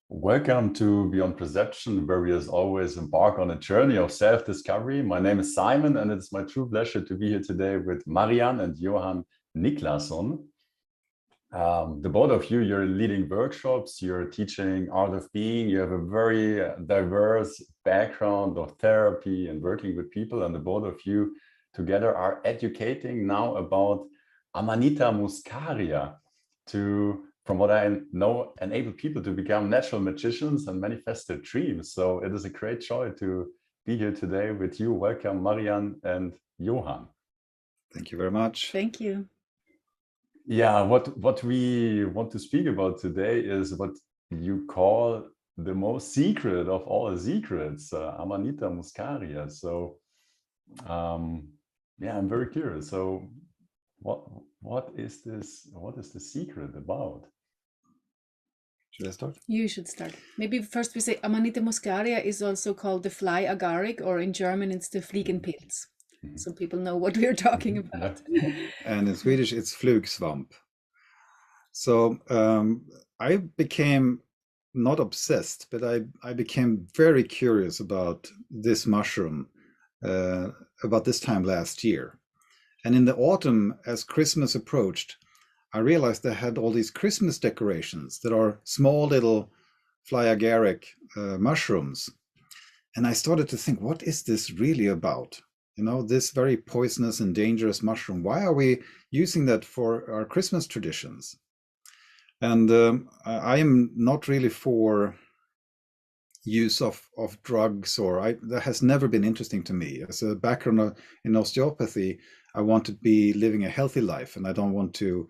Welcome to Beyond Perception, where we as always embark on a journey of self-discovery. My name is Simon, and it's my true pleasure to be here today with Marianne and Johan Niklasson. The both of you, you're leading workshops, you're teaching art of being, you have a very diverse background of therapy and working with people, and the both of you together are educating now about Amanita Muscaria to, from what I know, enable people to become natural magicians and manifest their dreams. So it is a great joy to be here today with you. Welcome, Marianne and Johan. Thank you very much. Thank you. Yeah, what we want to speak about today is what you call the most secret of all secrets, Amanita Muscaria. So, yeah, I'm very curious. So, what is this? What is the secret about? Should I start? You should start. Maybe first we say Amanita Muscaria is also called the fly agaric, or in German it's the Fliegenpilz. So people know what we're talking about. And in Swedish, it's flugsvamp. So I became not obsessed, but I became very curious about this mushroom about this time last year. And in the autumn, as Christmas approached, I realized I had all these Christmas decorations that are small little fly agaric mushrooms. And I started to think, what is this really about? You know, this very poisonous and dangerous mushroom. Why are we using that for our Christmas traditions? And I am not really for use of drugs, or that has never been interesting to me. As a background in osteopathy, I want to be living a healthy life, and I don't want to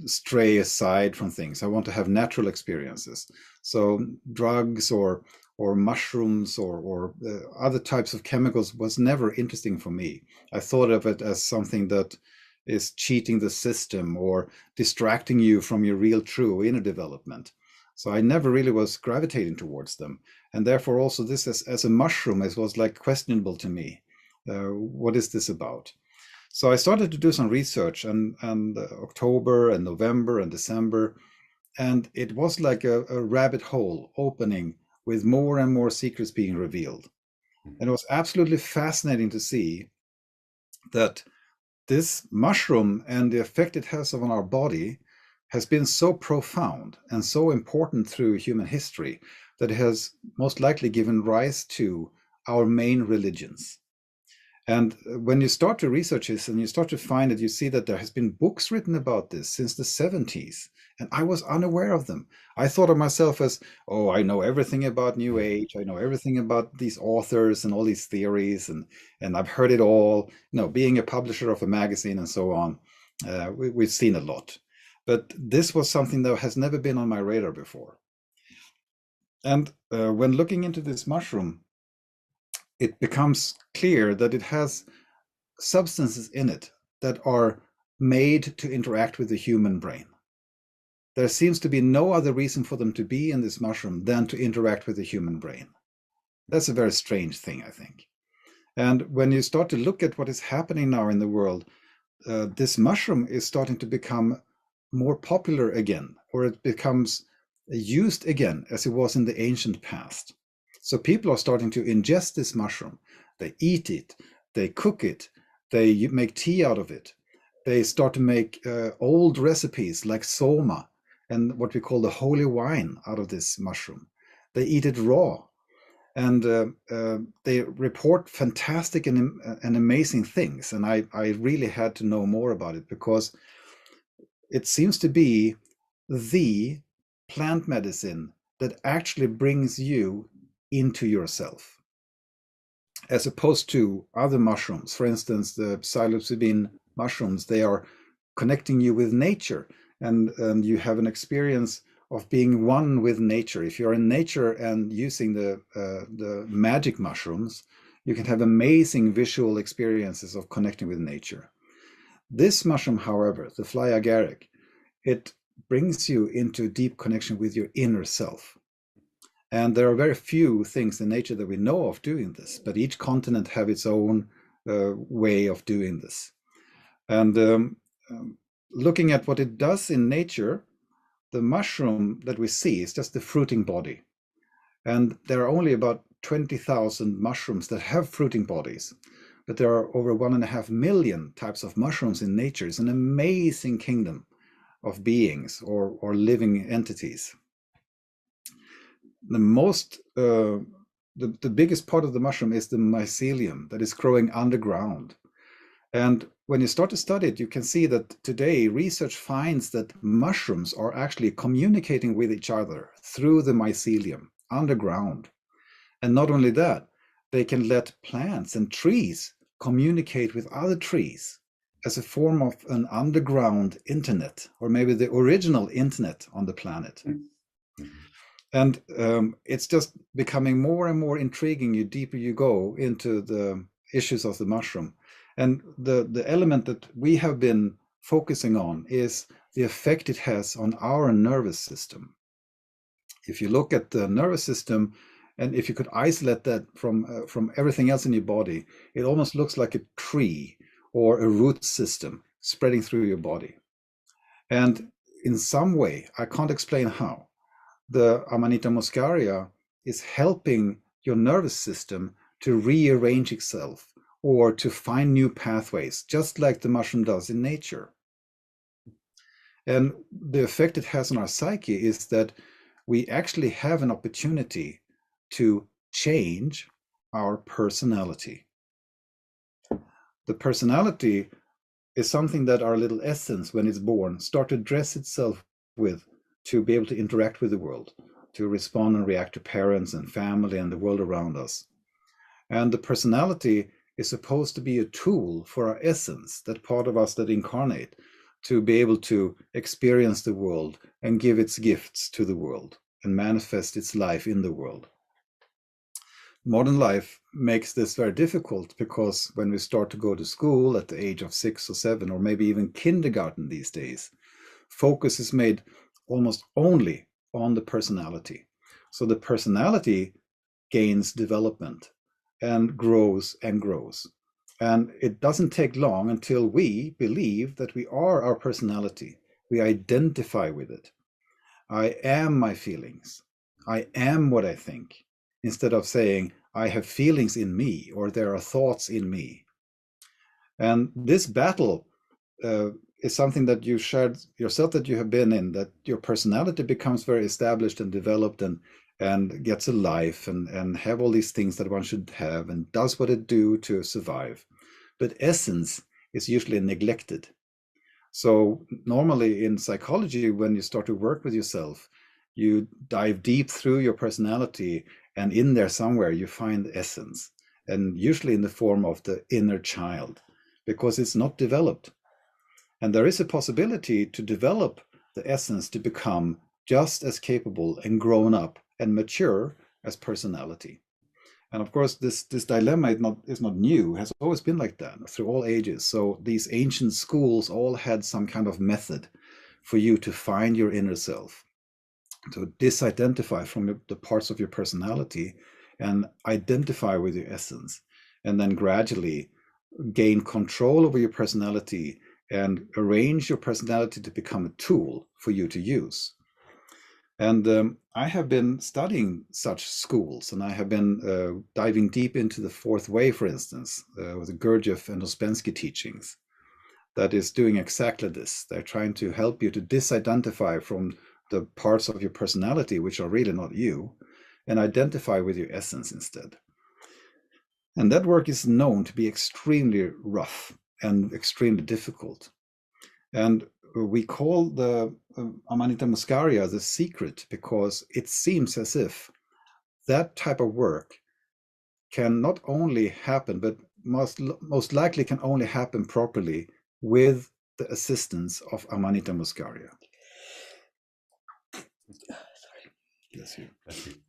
stray aside from things. I want to have natural experiences. So drugs or mushrooms or other types of chemicals was never interesting for me. I thought of it as something that is cheating the system or distracting you from your real true inner development. So I never really was gravitating towards them. And therefore also this as a mushroom, it was like questionable to me. What is this about? So I started to do some research, and October and November and December, and it was like a rabbit hole opening with more and more secrets being revealed. And it was absolutely fascinating to see that this mushroom and the effect it has on our body has been so profound and so important through human history that it has most likely given rise to our main religions. And when you start to research this and you start to find it, you see that there has been books written about this since the 70s, and I was unaware of them. I thought of myself as, oh, I know everything about New Age. I know everything about these authors and all these theories, and I've heard it all. You know, being a publisher of a magazine and so on, we've seen a lot. But this was something that has never been on my radar before. And when looking into this mushroom, it becomes clear that it has substances in it that are made to interact with the human brain. There seems to be no other reason for them to be in this mushroom than to interact with the human brain. That's a very strange thing, I think. And when you start to look at what is happening now in the world, this mushroom is starting to become more popular again, or it becomes used again as it was in the ancient past. So people are starting to ingest this mushroom. They eat it, they cook it, they make tea out of it. They start to make old recipes like soma and what we call the holy wine out of this mushroom. They eat it raw, and they report fantastic and amazing things. And I really had to know more about it, because it seems to be the plant medicine that actually brings you into yourself, as opposed to other mushrooms. For instance, the psilocybin mushrooms, they are connecting you with nature, and you have an experience of being one with nature. If you're in nature and using the magic mushrooms, you can have amazing visual experiences of connecting with nature. This mushroom, however, the fly agaric, it brings you into a deep connection with your inner self. And there are very few things in nature that we know of doing this, but each continent have its own way of doing this. And looking at what it does in nature, the mushroom that we see is just the fruiting body. And there are only about 20,000 mushrooms that have fruiting bodies. But there are over 1.5 million types of mushrooms in nature. It's an amazing kingdom of beings or living entities. The biggest part of the mushroom is the mycelium that is growing underground. And when you start to study it, you can see that today research finds that mushrooms are actually communicating with each other through the mycelium underground. And not only that, they can let plants and trees communicate with other trees as a form of an underground internet, or maybe the original internet on the planet. And it's just becoming more and more intriguing the deeper you go into the issues of the mushroom. And the element that we have been focusing on is the effect it has on our nervous system. If you look at the nervous system, and if you could isolate that from everything else in your body, it almost looks like a tree or a root system spreading through your body. And in some way, I can't explain how, the Amanita Muscaria is helping your nervous system to rearrange itself or to find new pathways, just like the mushroom does in nature. And the effect it has on our psyche is that we actually have an opportunity to change our personality. The personality is something that our little essence, when it's born, starts to dress itself with to be able to interact with the world, to respond and react to parents and family and the world around us. And the personality is supposed to be a tool for our essence, that part of us that incarnate, to be able to experience the world and give its gifts to the world and manifest its life in the world. Modern life makes this very difficult because when we start to go to school at the age of 6 or 7, or maybe even kindergarten these days, focus is made almost only on the personality. So the personality gains development and grows and grows. And it doesn't take long until we believe that we are our personality. We identify with it. I am my feelings. I am what I think, instead of saying I have feelings in me or there are thoughts in me. And this battle is something that you shared yourself, that you have been in, that your personality becomes very established and developed and gets a life and have all these things that one should have and does what it do to survive. But essence is usually neglected. So normally in psychology, when you start to work with yourself, you dive deep through your personality, and in there somewhere you find essence, and usually in the form of the inner child, because it's not developed. And there is a possibility to develop the essence to become just as capable and grown up and mature as personality. And of course, this dilemma is not new, it has always been like that through all ages. So these ancient schools all had some kind of method for you to find your inner self, to disidentify from the parts of your personality and identify with your essence, and then gradually gain control over your personality and arrange your personality to become a tool for you to use. And I have been studying such schools, and I have been diving deep into the fourth way, for instance, with the Gurdjieff and Ouspensky teachings, that is doing exactly this. They're trying to help you to disidentify from the parts of your personality which are really not you, and identify with your essence instead. And that work is known to be extremely rough and extremely difficult. And we call the Amanita Muscaria the secret because it seems as if that type of work can not only happen, but most likely can only happen properly with the assistance of Amanita Muscaria. Sorry. Bless you.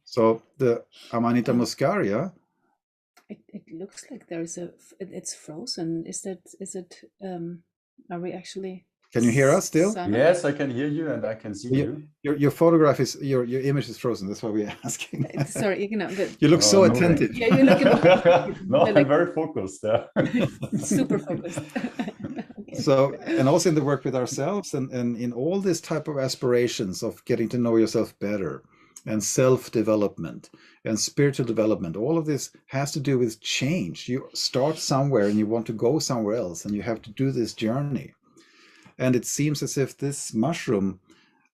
So the Amanita Muscaria. It looks like it's frozen. Is it? Are we actually? Can you hear us still? Simon? Yes, I can hear you and I can see you. Your photograph is your image is frozen. That's why we're asking. Sorry, you look so attentive. Yeah, you look. No, I'm very focused. Super focused. So, and also in the work with ourselves and in all this type of aspirations of getting to know yourself better and self-development and spiritual development, all of this has to do with change. You start somewhere and you want to go somewhere else, and you have to do this journey. And it seems as if this mushroom,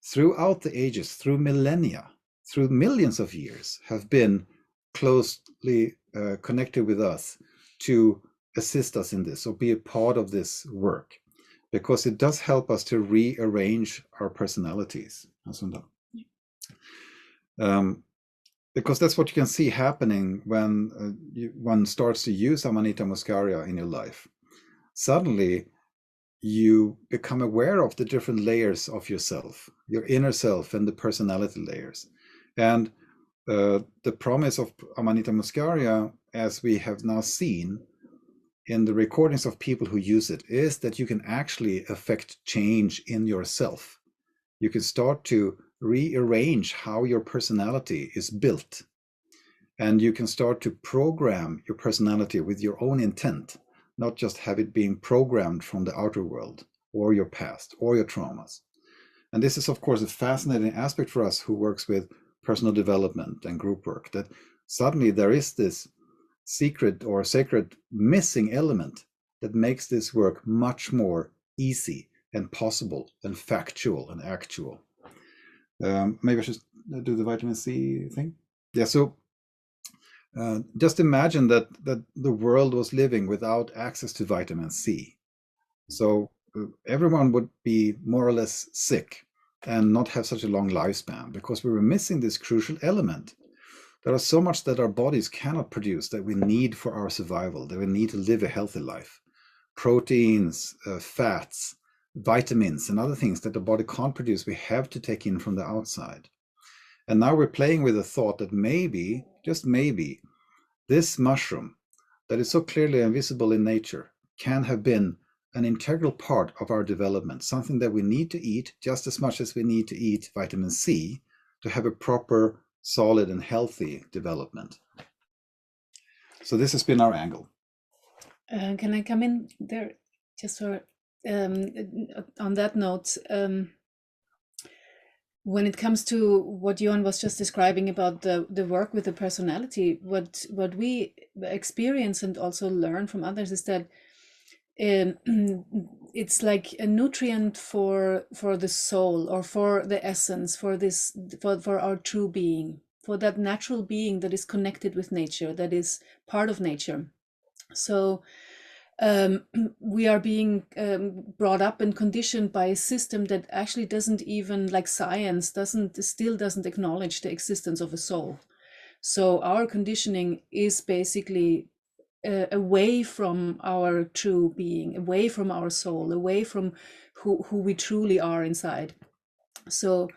throughout the ages, through millennia, through millions of years, have been closely connected with us to assist us in this or be a part of this work, because it does help us to rearrange our personalities. Because that's what you can see happening when one starts to use Amanita Muscaria in your life. Suddenly, you become aware of the different layers of yourself, your inner self and the personality layers. And the promise of Amanita Muscaria, as we have now seen in the recordings of people who use it, is that you can actually affect change in yourself. You can start to rearrange how your personality is built. And you can start to program your personality with your own intent, not just have it being programmed from the outer world or your past or your traumas. And this is, of course, a fascinating aspect for us who works with personal development and group work, that suddenly there is this secret or sacred missing element that makes this work much more easy and possible and factual and actual. Maybe I should do the vitamin C thing. Yeah, so just imagine that the world was living without access to vitamin C. So everyone would be more or less sick and not have such a long lifespan, because we were missing this crucial element. There are so much that our bodies cannot produce that we need for our survival, that we need to live a healthy life. Proteins, fats, vitamins, and other things that the body can't produce, we have to take in from the outside. And now we're playing with the thought that maybe, just maybe, this mushroom that is so clearly invisible in nature can have been an integral part of our development, something that we need to eat just as much as we need to eat vitamin C to have a proper, solid, and healthy development. So this has been our angle. Can I come in there just for on that note? When it comes to what Johan was just describing about the work with the personality, what we experience and also learn from others is that it's like a nutrient for the soul, or for the essence, for our true being, for that natural being that is connected with nature, that is part of nature. So we are being brought up and conditioned by a system that actually doesn't even, like science, still doesn't acknowledge the existence of a soul. So our conditioning is basically away from our true being, away from our soul, away from who we truly are inside. So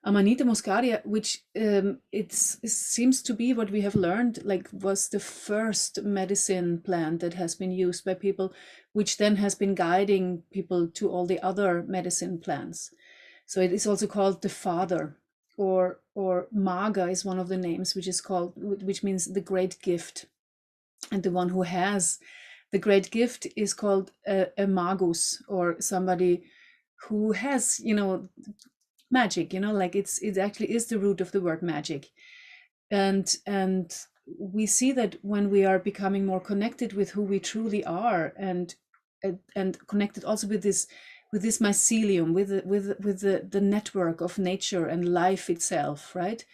Amanita Muscaria, which it seems to be what we have learned, like was the first medicine plant that has been used by people, which then has been guiding people to all the other medicine plants. So it is also called the father, or Maga is one of the names, which means the great gift. And the one who has the great gift is called a magus, or somebody who has, magic, like it actually is the root of the word magic. And we see that when we are becoming more connected with who we truly are, and connected also with this mycelium, with the network of nature and life itself, right?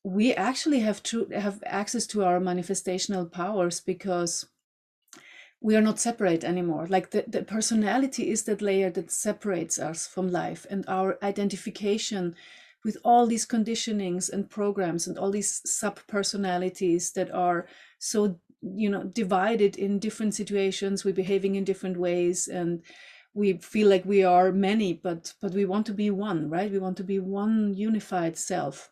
We actually have access to our manifestational powers, because we are not separate anymore. Like the personality is that layer that separates us from life, and our identification with all these conditionings and programs and all these sub-personalities that are so, divided in different situations, we're behaving in different ways, and we feel like we are many, but we want to be one, right? We want to be one unified self.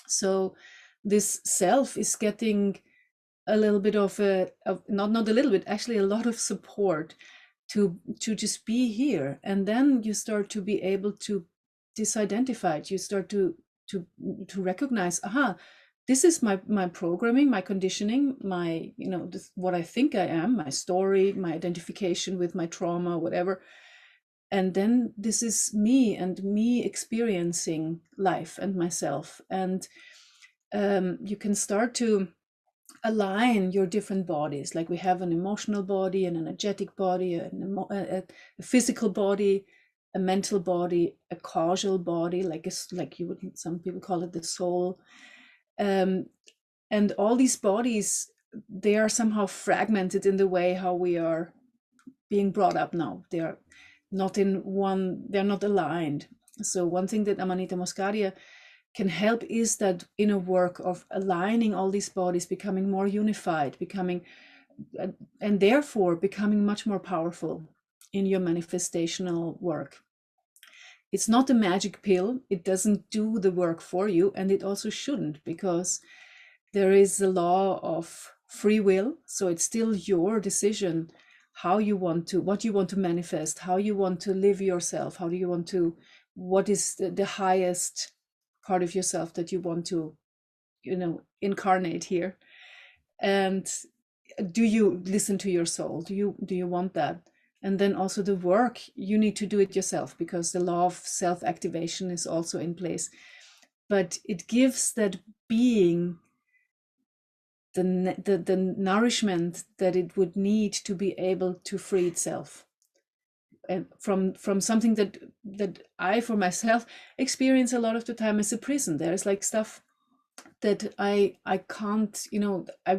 So this self is getting a little bit of not a little bit, actually a lot of support to just be here. And then you start to be able to disidentify it. You start to recognize, this is my programming, my conditioning, my, what I think I am, my story, my identification with my trauma, whatever. And then this is me and me experiencing life and myself. And you can start to align your different bodies. Like we have an emotional body, an energetic body, a physical body, a mental body, a causal body, like you would, some people call it the soul. And all these bodies, they are somehow fragmented in the way how we are being brought up now. They are not in one, they're not aligned. So one thing that Amanita Muscaria can help is that inner work of aligning all these bodies, becoming more unified, and therefore becoming much more powerful in your manifestational work. It's not a magic pill. It doesn't do the work for you, and it also shouldn't, because there is the law of free will. So it's still your decision how you want to, what you want to manifest, how you want to live yourself, how do you want to, what is the highest part of yourself that you want to, incarnate here. And do you listen to your soul? Do you want that? And then also the work, you need to do it yourself, because the law of self-activation is also in place. But it gives that being the nourishment that it would need to be able to free itself, and from something that I, for myself, experience a lot of the time as a prison. There's like stuff that I can't,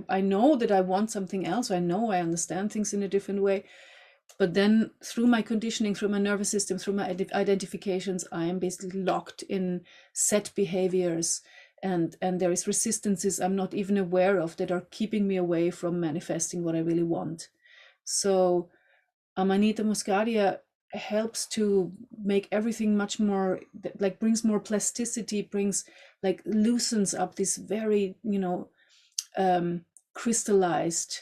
I know that I want something else. I know I understand things in a different way, but then through my conditioning, through my nervous system, through my identifications, I am basically locked in set behaviors, and there is resistances I'm not even aware of that are keeping me away from manifesting what I really want. So Amanita Muscaria helps to make everything much more, like, brings more plasticity, brings, like, loosens up this very, crystallized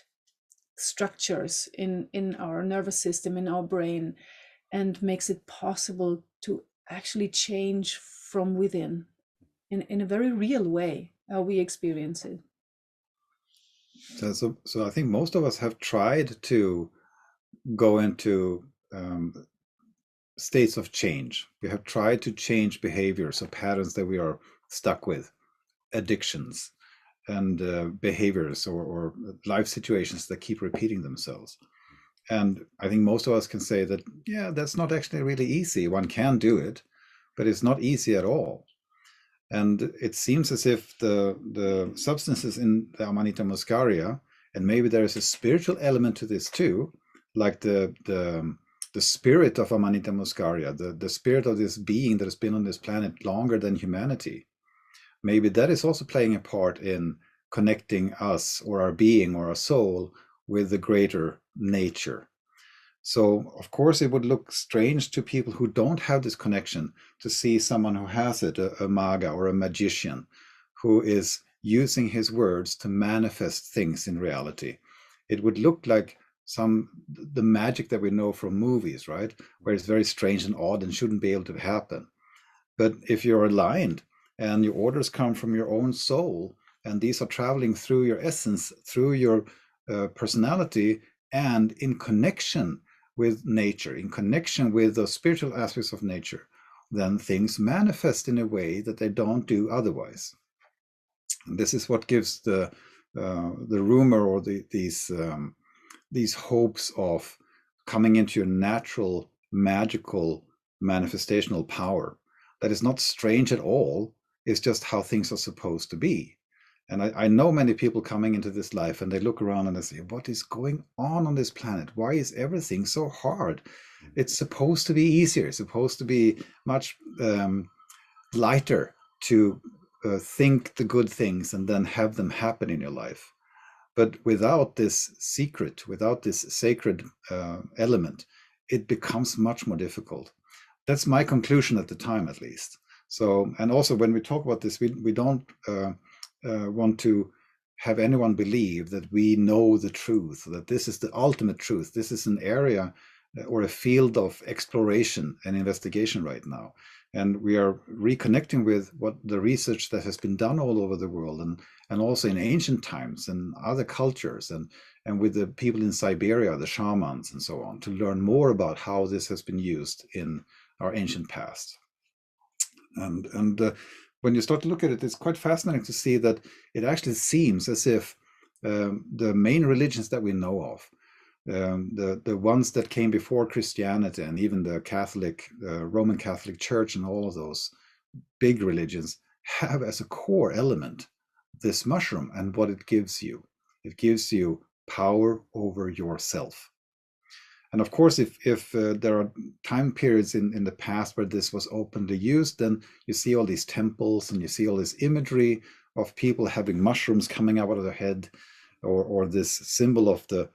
structures in our nervous system, in our brain, and makes it possible to actually change from within in a very real way how we experience it. So I think most of us have tried to go into states of change. We have tried to change behaviors or patterns that we are stuck with, addictions and behaviors or life situations that keep repeating themselves. And I think most of us can say that, yeah, that's not actually really easy. One can do it, but it's not easy at all. And it seems as if the substances in the Amanita Muscaria, and maybe there is a spiritual element to this too, like the spirit of Amanita Muscaria, the spirit of this being that has been on this planet longer than humanity. Maybe that is also playing a part in connecting us or our being or our soul with the greater nature. So, of course, it would look strange to people who don't have this connection to see someone who has it, a maga or a magician, who is using his words to manifest things in reality. It would look like the magic that we know from movies, right? Where it's very strange and odd and shouldn't be able to happen. But if you're aligned and your orders come from your own soul, and these are traveling through your essence, through your personality, and in connection with nature, in connection with the spiritual aspects of nature, then things manifest in a way that they don't do otherwise. And this is what gives the rumor or these hopes of coming into your natural, magical, manifestational power. That is not strange at all. It's just how things are supposed to be. And I know many people coming into this life and they look around and they say, what is going on this planet? Why is everything so hard? It's supposed to be easier. It's supposed to be much lighter to think the good things and then have them happen in your life. But without this secret, without this sacred element, it becomes much more difficult. That's my conclusion at the time, at least. So, and also when we talk about this, we don't want to have anyone believe that we know the truth, that this is the ultimate truth. This is an area or a field of exploration and investigation right now. And we are reconnecting with what the research that has been done all over the world, and also in ancient times and other cultures, and with the people in Siberia, the shamans and so on, to learn more about how this has been used in our ancient past. And when you start to look at it, it's quite fascinating to see that it actually seems as if the main religions that we know of, the ones that came before Christianity, and even the Catholic, Roman Catholic Church, and all of those big religions, have as a core element this mushroom and what it gives you. It gives you power over yourself. And of course, if there are time periods in the past where this was openly used, then you see all these temples and you see all this imagery of people having mushrooms coming out of their head, or this symbol of the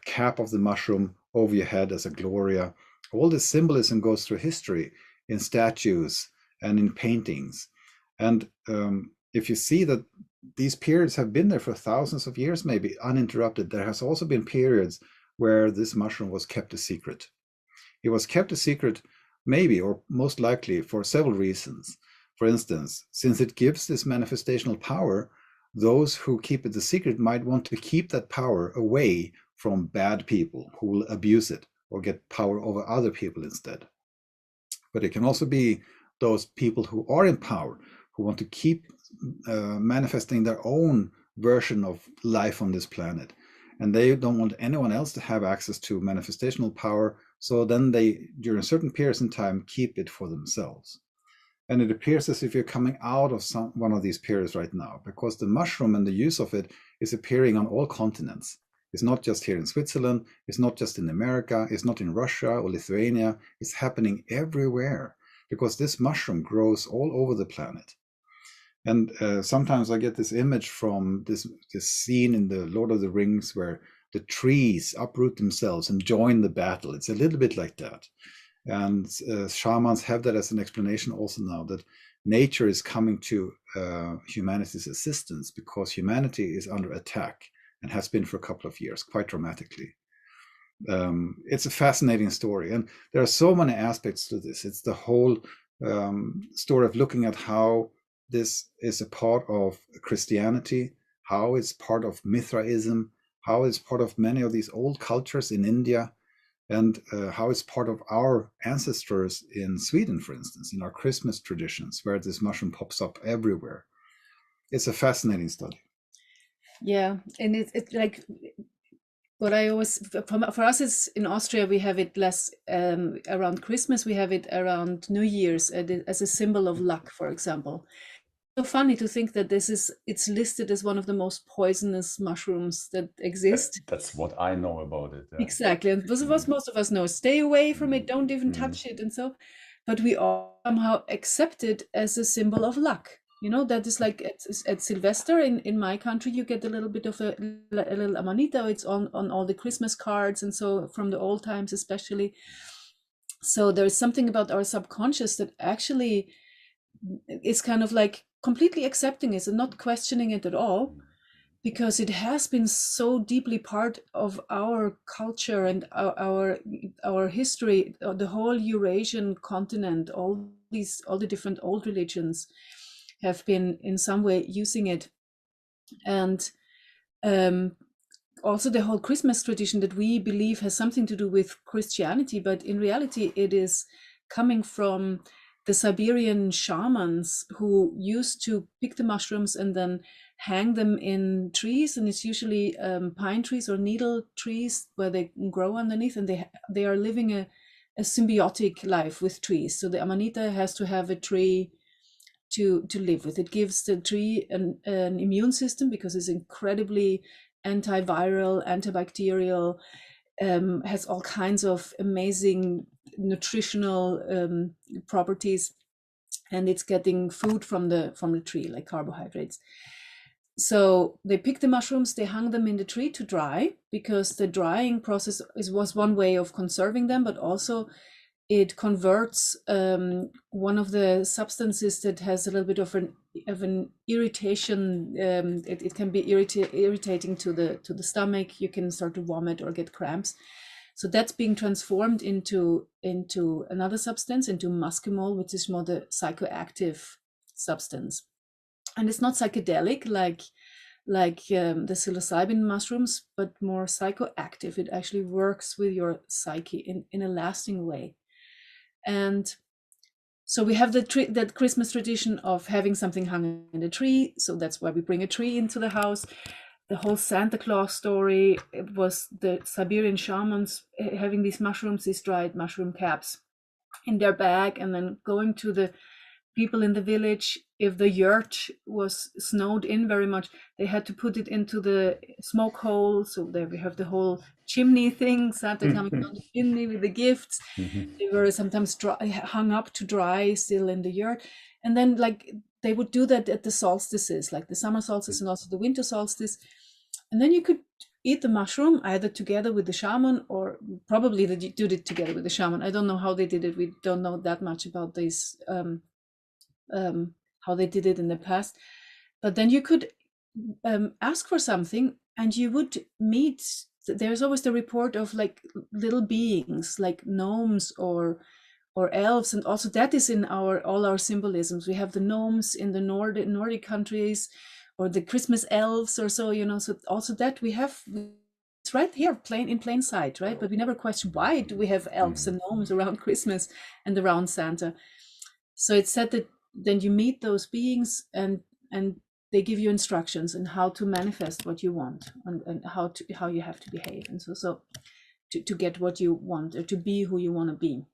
cap of the mushroom over your head as a gloria. All this symbolism goes through history in statues and in paintings. And if you see that these periods have been there for thousands of years, maybe uninterrupted, there has also been periods where this mushroom was kept a secret. It was kept a secret, maybe, or most likely, for several reasons. For instance, since it gives this manifestational power, those who keep it a secret might want to keep that power away from bad people who will abuse it or get power over other people instead. But it can also be those people who are in power, who want to keep manifesting their own version of life on this planet. And they don't want anyone else to have access to manifestational power. So then they, during certain periods in time, keep it for themselves. And it appears as if you're coming out of one of these periods right now, because the mushroom and the use of it is appearing on all continents. It's not just here in Switzerland. It's not just in America. It's not in Russia or Lithuania. It's happening everywhere, because this mushroom grows all over the planet. And sometimes I get this image from this scene in the Lord of the Rings where the trees uproot themselves and join the battle. It's a little bit like that. And shamans have that as an explanation also now, that nature is coming to humanity's assistance because humanity is under attack and has been for a couple of years, quite dramatically. It's a fascinating story. And there are so many aspects to this. It's the whole story of looking at how this is a part of Christianity, how it's part of Mithraism, how it's part of many of these old cultures in India, and how it's part of our ancestors in Sweden, for instance, in our Christmas traditions, where this mushroom pops up everywhere. It's a fascinating study. Yeah, and it's like what I always, for us, is in Austria, we have it less around Christmas, we have it around New Year's as a symbol of luck, for example. So funny to think that it's listed as one of the most poisonous mushrooms that exist. That's what I know about it. Yeah. Exactly. And this is what most of us know. Stay away from it, don't even touch it. And so, but we all somehow accept it as a symbol of luck. You know, that is like at Sylvester in my country, you get a little bit of a little Amanita. It's on all the Christmas cards, and so from the old times especially. So there's something about our subconscious that actually is kind of like completely accepting it and not questioning it at all, because it has been so deeply part of our culture and our history. The whole Eurasian continent, all the different old religions have been in some way using it. And also the whole Christmas tradition that we believe has something to do with Christianity, but in reality it is coming from the Siberian shamans who used to pick the mushrooms and then hang them in trees, and it's usually pine trees or needle trees where they grow underneath, and they are living a symbiotic life with trees. So the Amanita has to have a tree to live with. It gives the tree an immune system because it's incredibly antiviral, antibacterial, has all kinds of amazing nutritional properties, and it's getting food from the tree, like carbohydrates. So they picked the mushrooms, they hung them in the tree to dry, because the drying process was one way of conserving them, but also it converts one of the substances that has a little bit of an irritation. It can be irritating to the stomach. You can start to vomit or get cramps. So that's being transformed into another substance, into muscimol, which is more the psychoactive substance. And it's not psychedelic like the psilocybin mushrooms, but more psychoactive. It actually works with your psyche in a lasting way. And so we have that Christmas tradition of having something hung in the tree. So that's why we bring a tree into the house. The whole Santa Claus story, it was the Siberian shamans having these mushrooms, these dried mushroom caps in their bag, and then going to the people in the village. If the yurt was snowed in very much, they had to put it into the smoke hole. So there we have the whole chimney thing, Santa coming down the chimney with the gifts. They were sometimes hung up to dry still in the yurt. And then like they would do that at the solstices, like the summer solstice and also the winter solstice. And then you could eat the mushroom either together with the shaman, or probably they did it together with the shaman. I don't know how they did it. We don't know that much about this, how they did it in the past. But then you could ask for something and you would meet. There's always the report of like little beings like gnomes or elves, and also that is in all our symbolisms. We have the gnomes in the Nordic countries, or the Christmas elves or so, so also that we have, it's right here in plain sight, right? But we never question, why do we have elves and gnomes around Christmas and around Santa? So it's said that then you meet those beings and they give you instructions on how to manifest what you want, and how you have to behave, and so to get what you want, or to be who you want to be.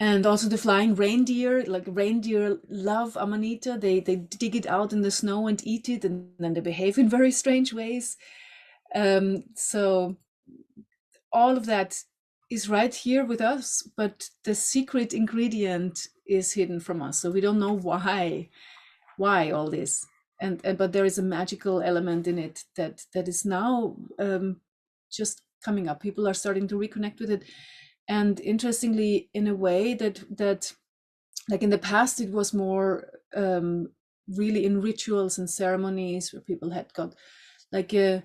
And also the flying reindeer, like reindeer love Amanita. They dig it out in the snow and eat it, and then they behave in very strange ways. So all of that is right here with us, but the secret ingredient is hidden from us. So we don't know why all this. But there is a magical element in it that is now just coming up. People are starting to reconnect with it. And interestingly, in a way that like in the past, it was more really in rituals and ceremonies where people had got like a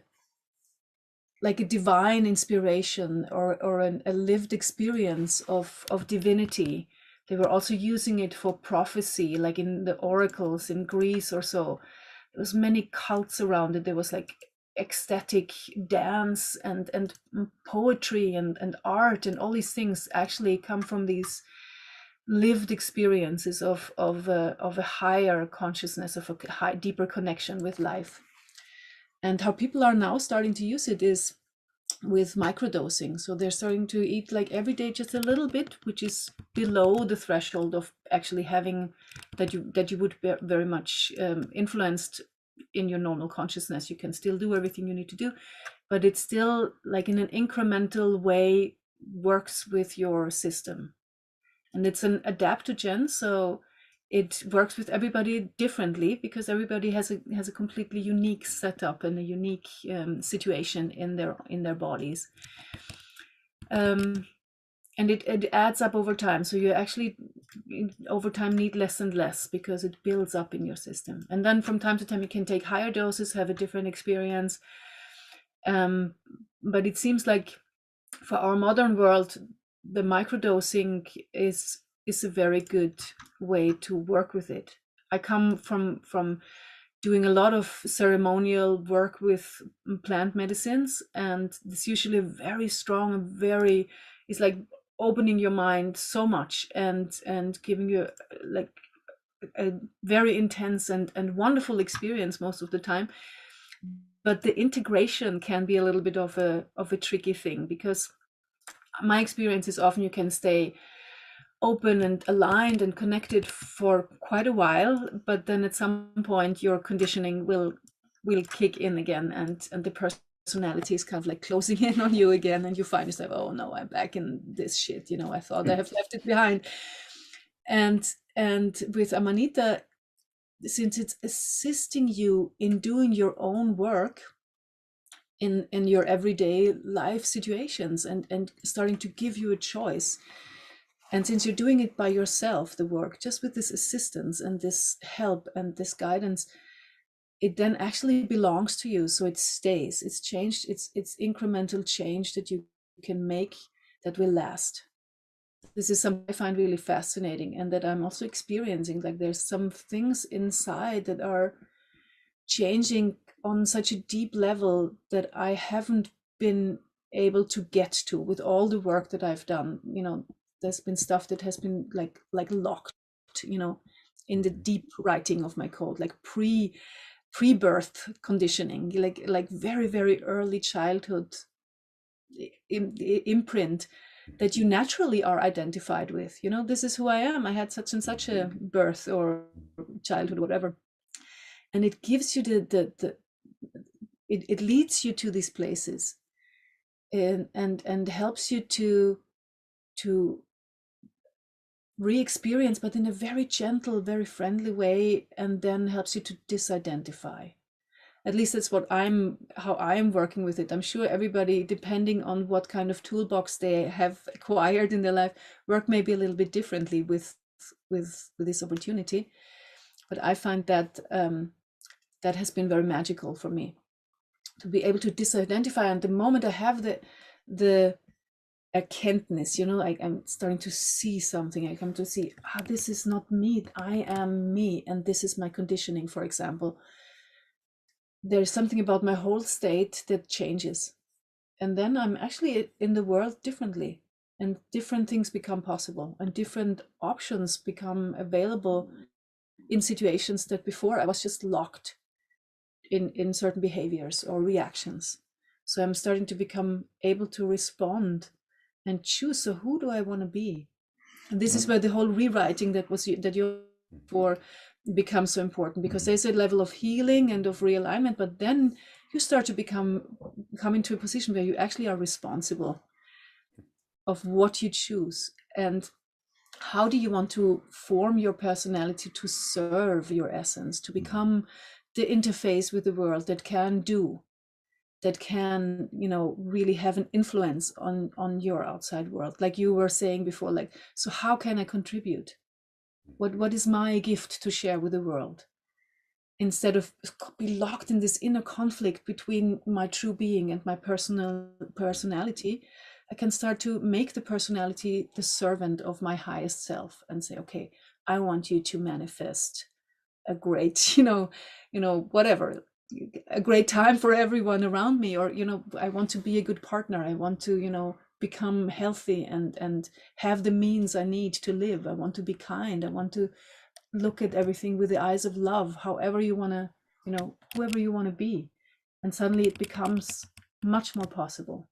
divine inspiration or a lived experience of divinity. They were also using it for prophecy, like in the oracles in Greece or so. There was many cults around it. There was like ecstatic dance and poetry and art, and all these things actually come from these lived experiences of a higher consciousness, of a deeper connection with life. And how people are now starting to use it is with microdosing. So they're starting to eat like every day just a little bit, which is below the threshold of actually having that you would be very much influenced in your normal consciousness. You can still do everything you need to do, but it's still like in an incremental way works with your system. And it's an adaptogen, so it works with everybody differently, because everybody has a completely unique setup and a unique situation in their bodies. And it adds up over time. So you actually over time need less and less, because it builds up in your system. And then from time to time you can take higher doses, have a different experience. But it seems like for our modern world, the microdosing is a very good way to work with it. I come from doing a lot of ceremonial work with plant medicines, and it's usually very strong and it's like opening your mind so much and giving you like a very intense and wonderful experience most of the time. But the integration can be a little bit of a tricky thing, because my experience is often you can stay open and aligned and connected for quite a while, but then at some point your conditioning will kick in again, and the personality is kind of like closing in on you again, and you find yourself, oh no, I'm back in this shit, I thought I have left it behind. And with Amanita, since it's assisting you in doing your own work in your everyday life situations, and starting to give you a choice, and since you're doing it by yourself, the work, just with this assistance and this help and this guidance, it then actually belongs to you. So it stays, it's changed, it's incremental change that you can make that will last. This is something I find really fascinating, and that I'm also experiencing. Like there's some things inside that are changing on such a deep level that I haven't been able to get to with all the work that I've done. There's been stuff that has been like locked, in the deep writing of my code, like pre-birth conditioning, like very, very early childhood imprint that you naturally are identified with. This is who I am. I had such and such a birth or childhood, whatever. And it gives you it leads you to these places, and helps you to re-experience, but in a very gentle, very friendly way, and then helps you to disidentify. At least that's how I'm working with it. I'm sure everybody, depending on what kind of toolbox they have acquired in their life, work maybe a little bit differently with this opportunity. But I find that that has been very magical for me, to be able to disidentify. And the moment I have the erkenntnis, I'm starting to see something. I come to see, this is not me. I am me, and this is my conditioning, for example. There's something about my whole state that changes. And then I'm actually in the world differently, and different things become possible, and different options become available in situations that before I was just locked in certain behaviors or reactions. So I'm starting to become able to respond and choose. So who do I want to be? And this is where the whole rewriting that you for becomes so important, because there's a level of healing and of realignment, but then you start to come into a position where you actually are responsible of what you choose, and how do you want to form your personality to serve your essence, to become the interface with the world that can really have an influence on your outside world, like you were saying before. Like, so how can I contribute? What is my gift to share with the world? Instead of be locked in this inner conflict between my true being and my personality, I can start to make the personality the servant of my highest self, and say, okay, I want you to manifest a great, whatever, a great time for everyone around me. Or, I want to be a good partner. I want to, become healthy and have the means I need to live. I want to be kind. I want to look at everything with the eyes of love, however you want to, whoever you want to be. And suddenly it becomes much more possible.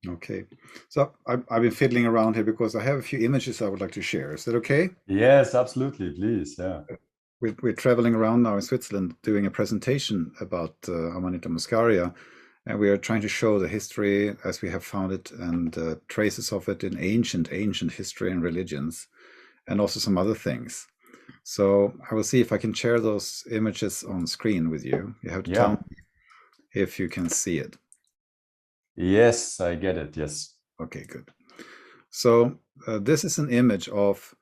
Okay, so I've been fiddling around here because I have a few images I would like to share. Is that okay? Yes, absolutely. Please. Yeah. We're traveling around now in Switzerland doing a presentation about Amanita Muscaria, and we are trying to show the history as we have found it, and traces of it in ancient history and religions, and also some other things. So I will see if I can share those images on screen with you. You have to tell me if you can see it. Yes, I get it. Yes. Okay, good. So this is an image of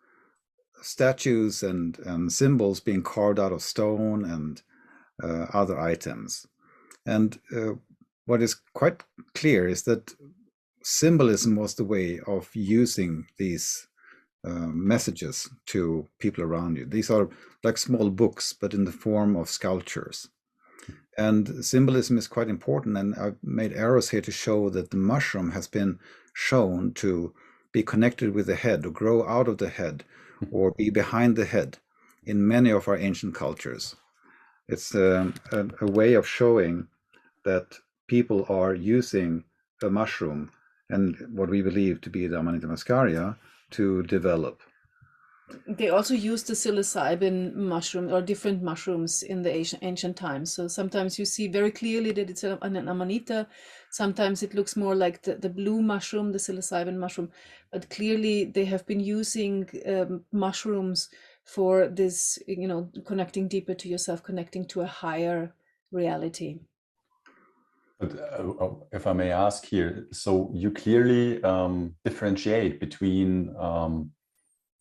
statues and symbols being carved out of stone and other items. And what is quite clear is that symbolism was the way of using these messages to people around you. These are like small books, but in the form of sculptures. And symbolism is quite important. And I've made arrows here to show that the mushroom has been shown to be connected with the head, or grow out of the head, or be behind the head in many of our ancient cultures. It's a way of showing that people are using a mushroom and what we believe to be the Amanita Muscaria to develop. They also used the psilocybin mushroom or different mushrooms in the ancient times. So sometimes you see very clearly that it's an amanita. Sometimes it looks more like the blue mushroom, the psilocybin mushroom. But clearly they have been using mushrooms for this, connecting deeper to yourself, connecting to a higher reality. But if I may ask here, so you clearly differentiate between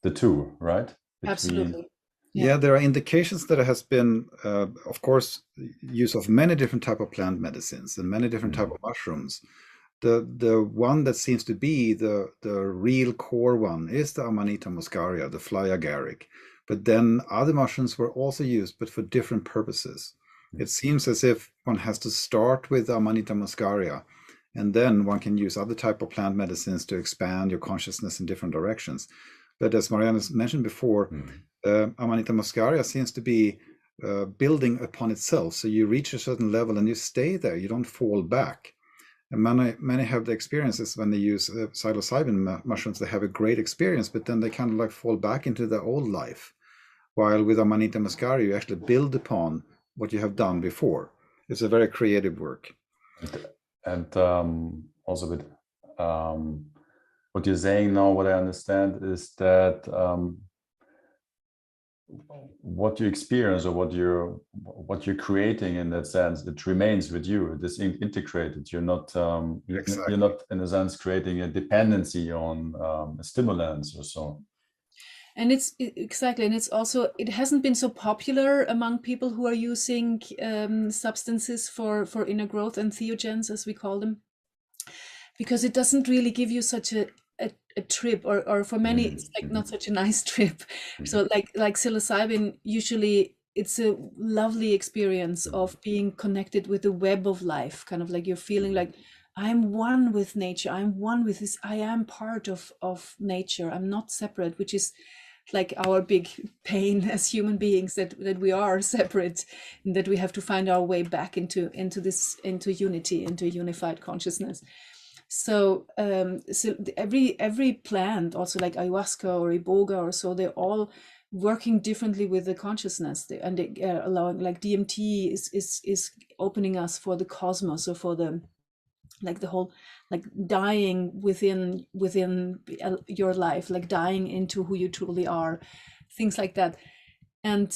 the two, right? Absolutely. Yeah, there are indications that there has been, of course, use of many different type of plant medicines and many different type of mushrooms. The one that seems to be the real core one is the Amanita muscaria, the fly agaric. But then other mushrooms were also used, but for different purposes. It seems as if one has to start with Amanita muscaria, and then one can use other type of plant medicines to expand your consciousness in different directions. But as Marianne has mentioned before, Amanita muscaria seems to be building upon itself. So you reach a certain level and you stay there. You don't fall back. And many have the experiences when they use psilocybin mushrooms. They have a great experience, but then they kind of like fall back into their old life. While with Amanita muscaria, you actually build upon what you have done before. It's a very creative work. And also with what you're saying now, what I understand is that what you experience or what you're creating in that sense, it remains with you. It is integrated. You're not Exactly. you're not in a sense creating a dependency on stimulants or so. And exactly, and it's also, it hasn't been so popular among people who are using substances for inner growth and theogens, as we call them, because it doesn't really give you such a trip, or for many it's like not such a nice trip. So like psilocybin, usually it's a lovely experience of being connected with the web of life, kind of like you're feeling like I'm one with nature, I'm one with this, I am part of nature, I'm not separate, which is like our big pain as human beings, that we are separate, and that we have to find our way back into unity, into unified consciousness. So, every plant, also like ayahuasca or iboga or so, they're all working differently with the consciousness, and they allowing, like DMT is opening us for the cosmos, or for the whole, like dying within your life, like dying into who you truly are, things like that. And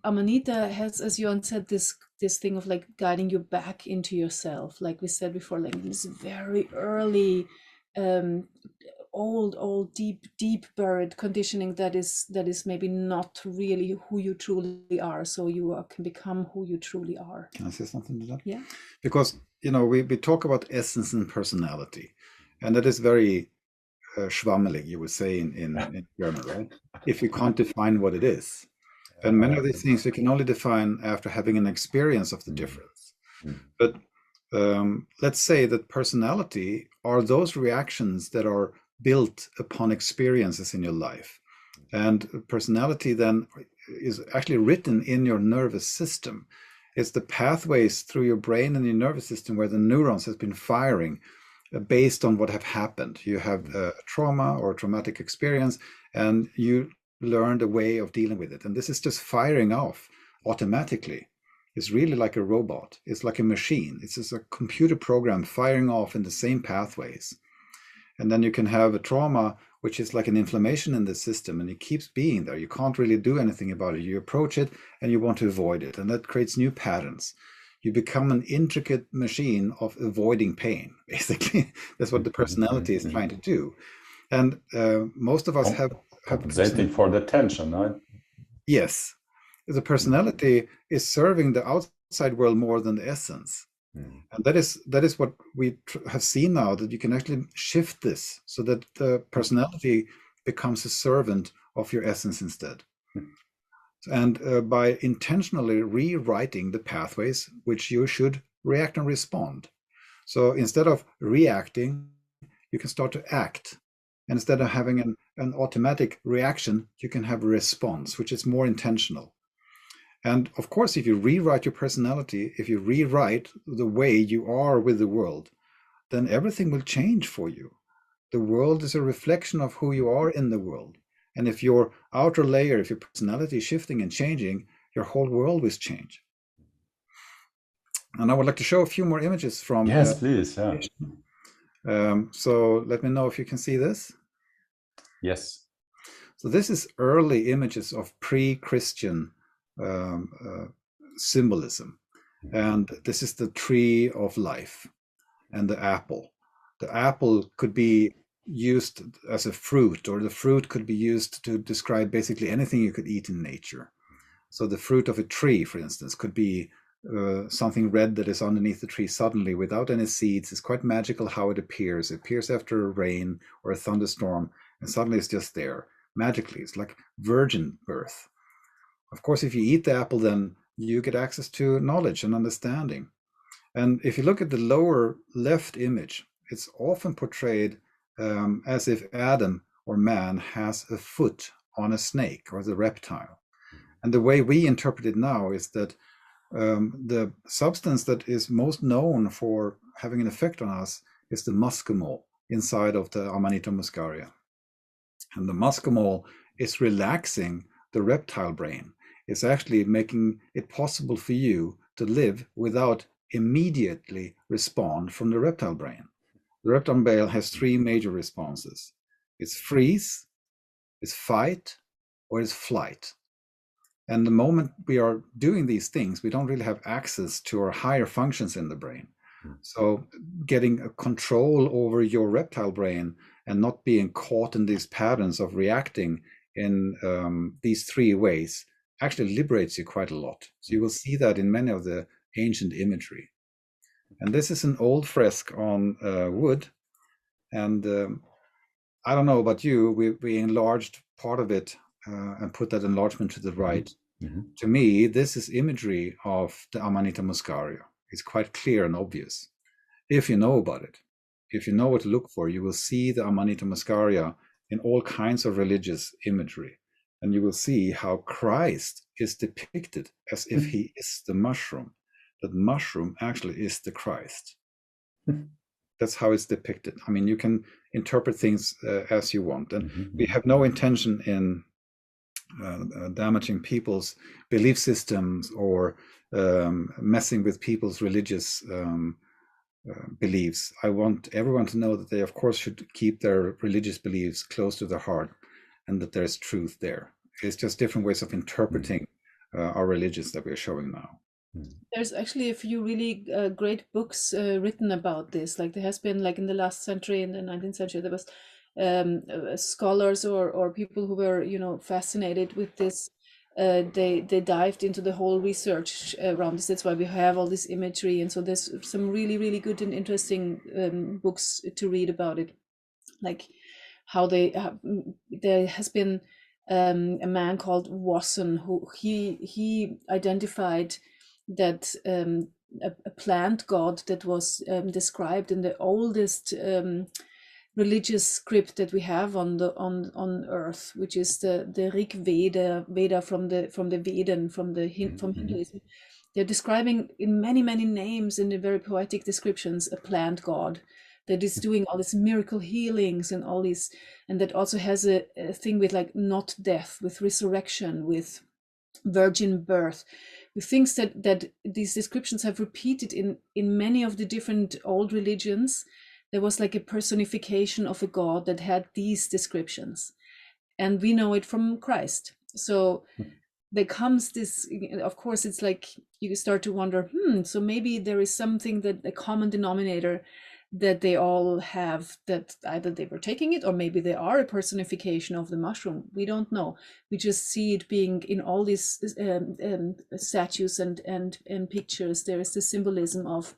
Amanita has, as Johan said, this thing of like guiding you back into yourself, like we said before, like this very early old deep buried conditioning that is maybe not really who you truly are, so you can become who you truly are. Can I say something to that? Yeah. Because we talk about essence and personality, and that is very schwammelig, you would say in German, right? If you can't define what it is. And many of these things you can only define after having an experience of the difference. But let's say that personality are those reactions that are built upon experiences in your life. And personality then is actually written in your nervous system. It's the pathways through your brain and your nervous system where the neurons have been firing based on what have happened. You have a trauma or a traumatic experience, and you learned a way of dealing with it. And this is just firing off automatically. It's really like a robot. It's like a machine. It's just a computer program firing off in the same pathways. And then you can have a trauma, which is like an inflammation in the system, and it keeps being there. You can't really do anything about it. You approach it and you want to avoid it. And that creates new patterns. You become an intricate machine of avoiding pain, basically. That's what the personality is trying to do. And most of us have compensating for the tension, right? Yes. The personality is serving the outside world more than the essence. And that is what we have seen now, that you can actually shift this so that the personality becomes a servant of your essence instead. And by intentionally rewriting the pathways which you should react and respond. So instead of reacting, you can start to act. And instead of having an automatic reaction, you can have a response, which is more intentional. And of course, if you rewrite your personality, if you rewrite the way you are with the world, then everything will change for you. The world is a reflection of who you are in the world. And if your outer layer, if your personality is shifting and changing, your whole world will change. And I would like to show a few more images from... Yes, please. Yeah. So let me know if you can see this. Yes. So this is early images of pre-Christian symbolism. And this is the tree of life and the apple. The apple could be used as a fruit, or the fruit could be used to describe basically anything you could eat in nature. So the fruit of a tree, for instance, could be something red that is underneath the tree suddenly without any seeds. It's quite magical how it appears. It appears after a rain or a thunderstorm, and suddenly it's just there magically. It's like virgin birth. Of course, if you eat the apple, then you get access to knowledge and understanding. And if you look at the lower left image, it's often portrayed as if Adam or man has a foot on a snake or the reptile. And the way we interpret it now is that the substance that is most known for having an effect on us is the muscimol inside of the Amanita Muscaria. And the muscimol is relaxing the reptile brain. It's actually making it possible for you to live without immediately respond from the reptile brain. The reptile brain has three major responses. It's freeze, it's fight, or it's flight. And the moment we are doing these things, we don't really have access to our higher functions in the brain. So getting a control over your reptile brain and not being caught in these patterns of reacting in these three ways actually liberates you quite a lot. So you will see that in many of the ancient imagery. And this is an old fresque on wood. And I don't know about you, we enlarged part of it and put that enlargement to the right. Mm-hmm. To me, this is imagery of the Amanita Muscaria. It's quite clear and obvious. If you know about it, if you know what to look for, you will see the Amanita Muscaria in all kinds of religious imagery. And you will see how Christ is depicted as if he is the mushroom. That mushroom actually is the Christ. That's how it's depicted. I mean, you can interpret things as you want. And we have no intention in damaging people's belief systems or messing with people's religious beliefs. I want everyone to know that they, of course, should keep their religious beliefs close to their heart and that there's truth there. It's just different ways of interpreting our religions that we're showing now. There's actually a few really great books written about this. Like there has been, like in the last century, in the 19th century, there was scholars or people who were, fascinated with this. They dived into the whole research around this. That's why we have all this imagery, and so there's some really good and interesting books to read about it. Like how there has been a man called Wasson who he identified that a plant god that was described in the oldest religious script that we have on earth, which is the Rig Veda from the Vedan, from Hinduism. They're describing in many names, in the very poetic descriptions, a plant god that is doing all these miracle healings and all these, and that also has a thing with like not death, with resurrection, with virgin birth, with things that these descriptions have repeated in many of the different old religions. There was like a personification of a god that had these descriptions, and we know it from Christ. So there comes this, of course, it's like you start to wonder, so maybe there is something, that a common denominator that they all have, that either they were taking it or maybe they are a personification of the mushroom. We don't know. We just see it being in all these statues and pictures. There is the symbolism of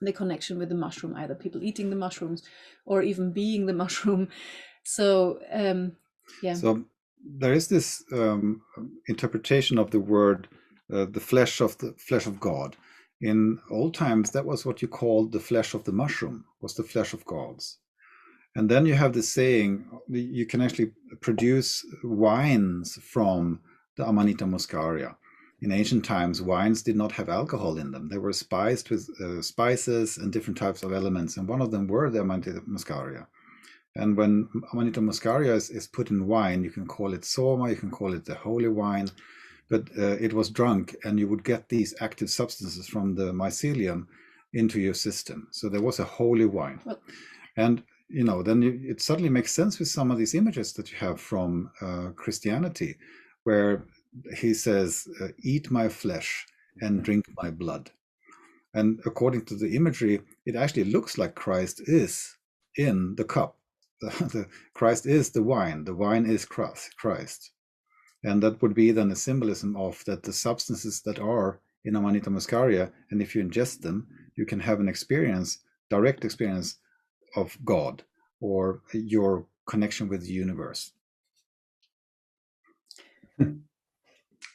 the connection with the mushroom, either people eating the mushrooms or even being the mushroom. So yeah. So there is this interpretation of the word the flesh of God. In old times, that was what you called the flesh of the mushroom, was the flesh of gods. And then you have the saying, you can actually produce wines from the Amanita Muscaria. In ancient times, wines did not have alcohol in them. They were spiced with spices and different types of elements, and one of them were the Amanita Muscaria. And when Amanita Muscaria is put in wine, you can call it soma, you can call it the holy wine, but it was drunk, and you would get these active substances from the mycelium into your system. So there was a holy wine. And then it suddenly makes sense with some of these images that you have from Christianity, where he says, eat my flesh and drink my blood. And according to the imagery, it actually looks like Christ is in the cup Christ is the wine is Christ. And that would be then a symbolism of that the substances that are in Amanita Muscaria, and if you ingest them, you can have an experience, direct experience of God or your connection with the universe.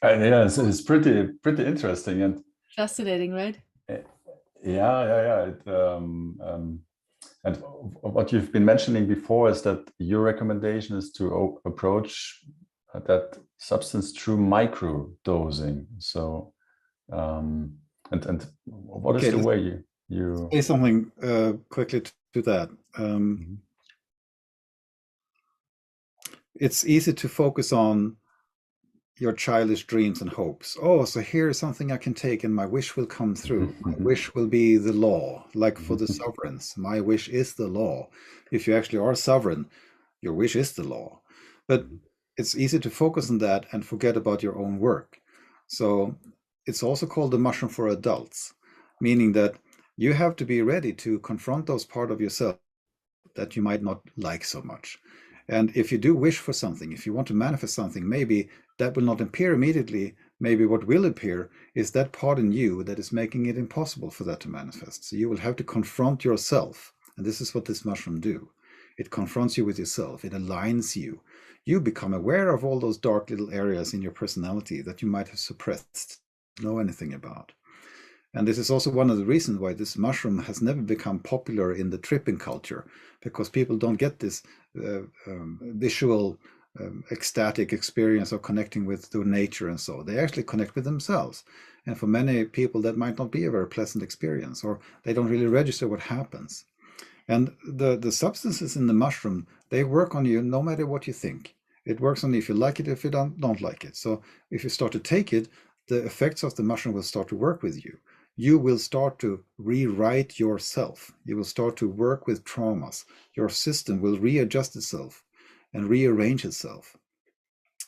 Yeah, it's pretty interesting and fascinating, right? yeah. And what you've been mentioning before is that your recommendation is to approach that substance through micro dosing. So, and what is the way you say something quickly to that? It's easy to focus on your childish dreams and hopes. Oh, so here's something I can take and my wish will come through. My wish will be the law, like for the sovereigns. My wish is the law. If you actually are sovereign, your wish is the law. But it's easy to focus on that and forget about your own work. So it's also called the mushroom for adults, meaning that you have to be ready to confront those parts of yourself that you might not like so much. And if you do wish for something, if you want to manifest something, maybe that will not appear immediately. Maybe what will appear is that part in you that is making it impossible for that to manifest. So you will have to confront yourself. And this is what this mushroom do. It confronts you with yourself. It aligns you. You become aware of all those dark little areas in your personality that you might have suppressed, know anything about. And this is also one of the reasons why this mushroom has never become popular in the tripping culture, because people don't get this visual, ecstatic experience of connecting with the nature and so. They actually connect with themselves. And for many people, that might not be a very pleasant experience, or they don't really register what happens. And the substances in the mushroom, they work on you no matter what you think. It works on you if you like it, if you don't like it. So if you start to take it, the effects of the mushroom will start to work with you. You will start to rewrite yourself. You will start to work with traumas. Your system will readjust itself and rearrange itself.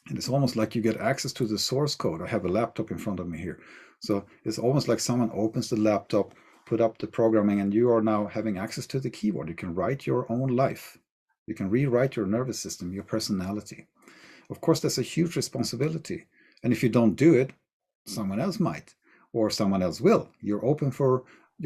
And it's almost like you get access to the source code. I have a laptop in front of me here. So it's almost like someone opens the laptop, put up the programming, and you are now having access to the keyboard. You can write your own life. You can rewrite your nervous system, your personality. Of course, that's a huge responsibility. And if you don't do it, someone else might, or someone else will. Your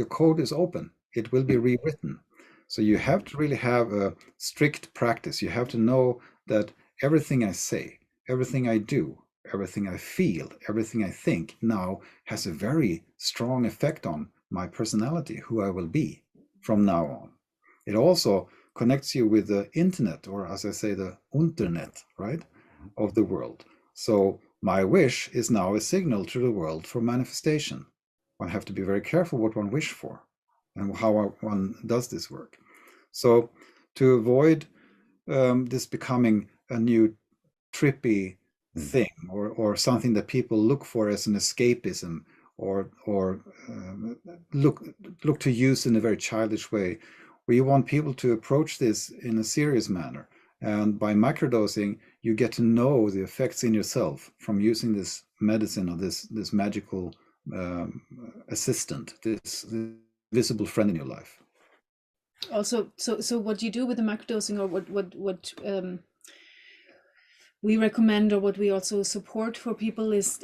code is open. It will be rewritten. So you have to really have a strict practice. You have to know that everything I say, everything I do, everything I feel, everything I think now has a very strong effect on my personality, who I will be from now on. It also connects you with the internet, or as I say, the Unternet, right, of the world. So my wish is now a signal to the world for manifestation. One have to be very careful what one wish for and how one does this work. So to avoid this becoming a new trippy thing, or something that people look for as an escapism, or look to use in a very childish way, we want people to approach this in a serious manner. And by microdosing, you get to know the effects in yourself from using this medicine, or this magical assistant, this visible friend in your life. Also, so what you do with the microdosing, or what we recommend, or what we also support for people, is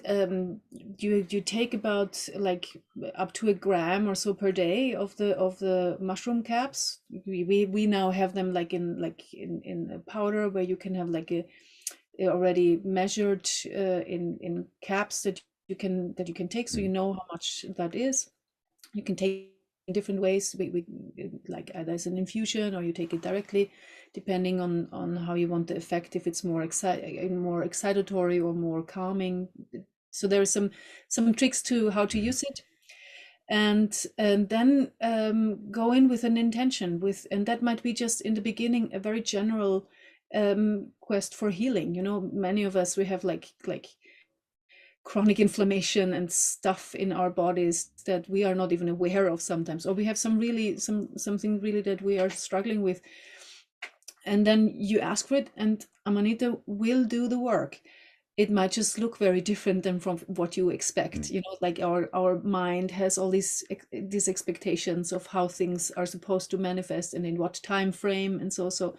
you take about like up to 1 gram or so per day of the mushroom caps. We now have them like in a powder, where you can have like a already measured in caps that you can take, so you know how much that is. You can take in different ways. We like either as an infusion, or you take it directly, depending on how you want the effect, if it's more excitatory or more calming. So there are some tricks to how to use it, and then go in with an intention, and that might be just in the beginning a very general quest for healing. Many of us, we have like chronic inflammation and stuff in our bodies that we are not even aware of sometimes, or we have something really that we are struggling with, and then you ask for it, and Amanita will do the work. It might just look very different than from what you expect. Like our mind has all these expectations of how things are supposed to manifest and in what time frame, and so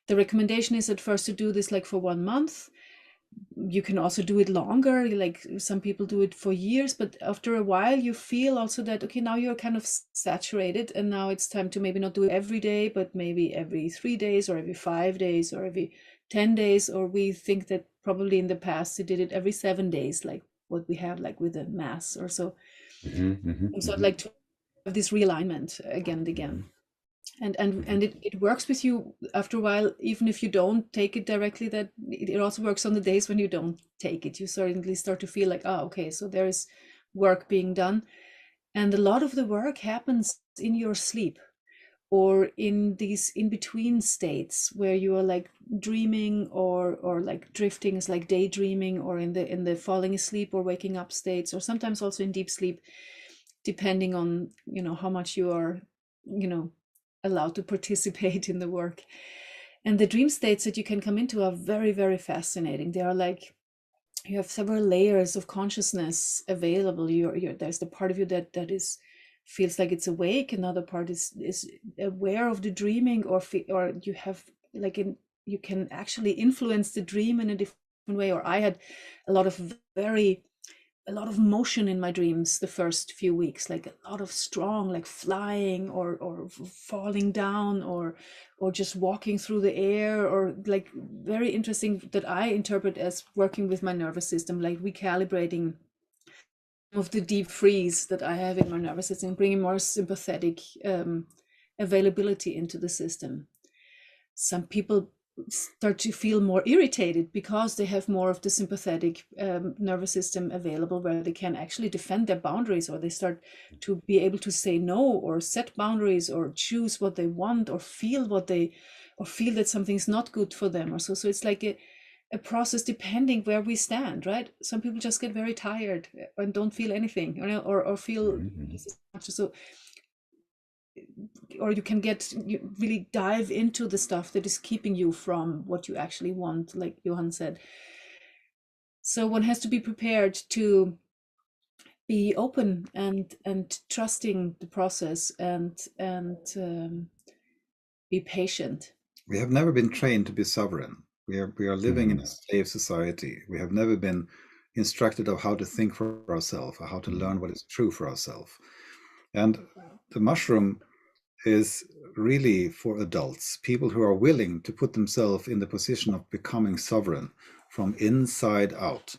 The recommendation is at first to do this like for 1 month. You can also do it longer, like some people do it for years, but after a while you feel also that, okay, now you're kind of saturated, and now it's time to maybe not do it every day, but maybe every 3 days or every 5 days or every 10 days. Or we think that probably in the past they did it every 7 days, like what we have like with the mass or so. So I'd like to have this realignment again and again. And it works with you after a while, even if you don't take it directly. That it also works on the days when you don't take it. You suddenly start to feel like, oh, okay, so there is work being done. And a lot of the work happens in your sleep, or in these in-between states where you are like dreaming, or like drifting is like daydreaming, or in the falling asleep or waking up states, or sometimes also in deep sleep, depending on, how much you are, allowed to participate in the work. And the dream states that you can come into are very, very fascinating. They are like, you have several layers of consciousness available. There's the part of you that is feels like it's awake. Another part is aware of the dreaming, or you have like you can actually influence the dream in a different way. Or I had a lot of motion in my dreams the first few weeks, like a lot of strong, like flying or falling down, or just walking through the air, or like very interesting, that I interpret as working with my nervous system, like recalibrating of the deep freeze that I have in my nervous system, bringing more sympathetic availability into the system. Some people start to feel more irritated because they have more of the sympathetic nervous system available, where they can actually defend their boundaries, or they start to be able to say no, or set boundaries, or choose what they want, or feel that something's not good for them, or so. So it's like a process depending where we stand, right? Some people just get very tired and don't feel anything, or feel so. Or you can really dive into the stuff that is keeping you from what you actually want, like Johan said. So one has to be prepared to be open and trusting the process, and be patient. We have never been trained to be sovereign. We are living in a slave society. We have never been instructed of how to think for ourselves, or how to learn what is true for ourselves. And the mushroom is really for adults, people who are willing to put themselves in the position of becoming sovereign from inside out,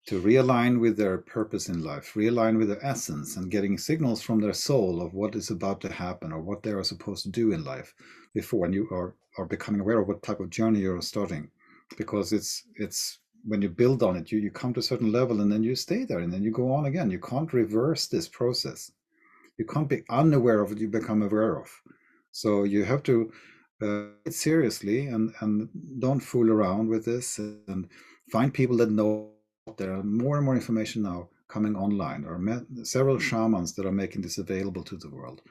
to realign with their purpose in life, realign with their essence, and getting signals from their soul of what is about to happen, or what they are supposed to do in life, before, when you are becoming aware of what type of journey you're starting. Because it's when you build on it, you come to a certain level, and then you stay there, and then you go on again. You can't reverse this process. You can't be unaware of what you become aware of. So you have to take it seriously, and don't fool around with this, and find people that know. There are more and more information now coming online. There are several shamans that are making this available to the world.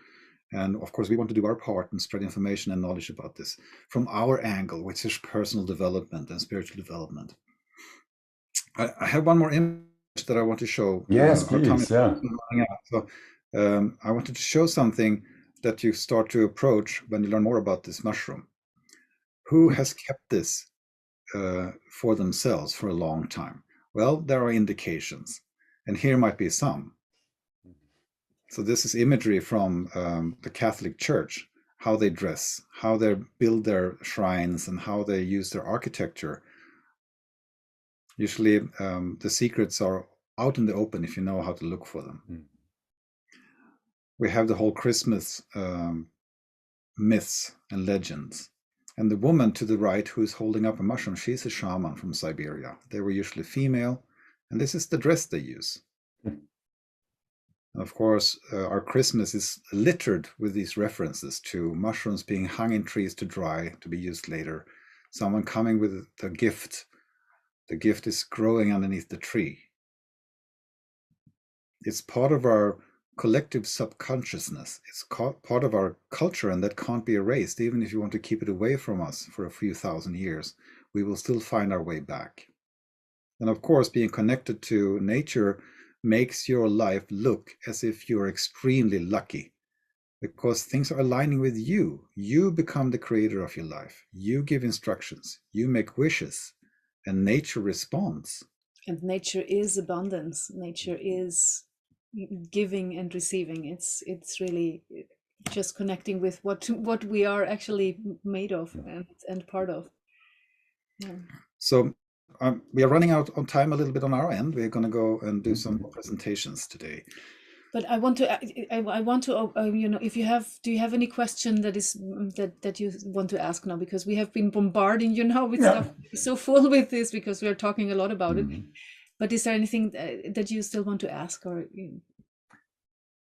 And of course, we want to do our part and spread information and knowledge about this from our angle, which is personal development and spiritual development. I have one more image that I want to show. Yes, please. Yeah. So I wanted to show something that you start to approach when you learn more about this mushroom. Who has kept this for themselves for a long time? Well, there are indications, and here might be some. So this is imagery from the Catholic Church, how they dress, how they build their shrines, and how they use their architecture. Usually the secrets are out in the open if you know how to look for them. We have the whole Christmas myths and legends. And the woman to the right who is holding up a mushroom, she's a shaman from Siberia. They were usually female, and this is the dress they use. Of course, our Christmas is littered with these references to mushrooms being hung in trees to dry, to be used later. Someone coming with the gift. The gift is growing underneath the tree. It's part of our collective subconsciousness. It's part of our culture, and that can't be erased. Even if you want to keep it away from us for a few thousand years, we will still find our way back. And of course, being connected to nature makes your life look as if you're extremely lucky. because things are aligning with you. You become the creator of your life. You give instructions, you make wishes, and nature responds. And nature is abundance. Nature is giving and receiving. It's really just connecting with what we are actually made of and part of. Yeah. So we are running out on time a little bit on our end. We're going to go and do some presentations today. But I want to, I want to, if you have, do you have any question that is that you want to ask now? Because we have been bombarding you now with stuff. We're so full with this because we are talking a lot about it. But is there anything that you still want to ask or?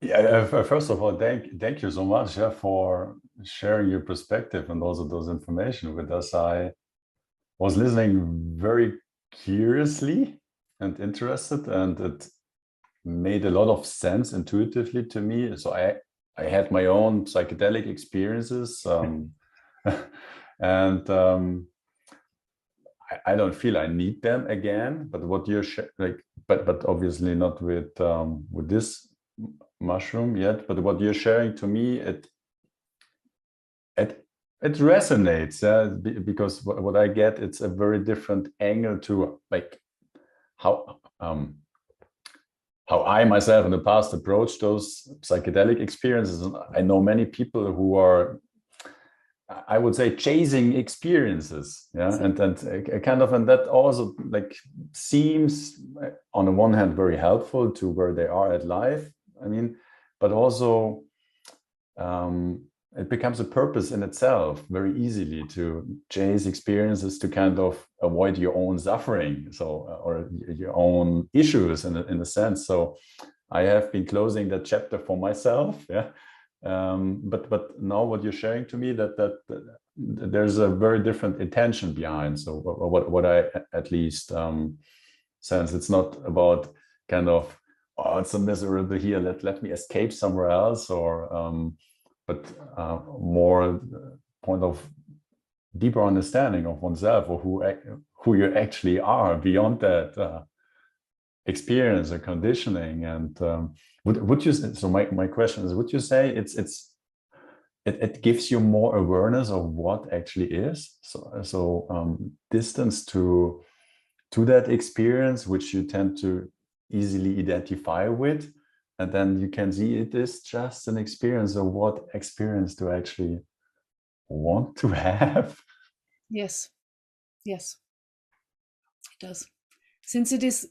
Yeah, first of all, thank you so much for sharing your perspective and also those information with us. I was listening very curiously and interested, and it made a lot of sense intuitively to me. So I had my own psychedelic experiences, and I don't feel I need them again. But what you're but obviously not with this mushroom yet. But what you're sharing to me, it resonates, because what I get, it's a very different angle to like how I myself in the past approached those psychedelic experiences. And I know many people who are, I would say, chasing experiences, and kind of, and that also like seems on the one hand very helpful to where they are at life. I mean, but also it becomes a purpose in itself very easily to chase experiences to kind of avoid your own suffering, or your own issues in a sense. So I have been closing that chapter for myself. But now what you're sharing to me, that there's a very different intention behind. So what I at least sense, it's not about kind of, oh, it's so miserable here, let me escape somewhere else, or but more point of deeper understanding of oneself, or who you actually are beyond that experience or conditioning. And would you? So my question is: would you say it gives you more awareness of what actually is? So distance to that experience, which you tend to easily identify with. And then you can see it is just an experience. Of what experience do I actually want to have? Yes, it does. Since it is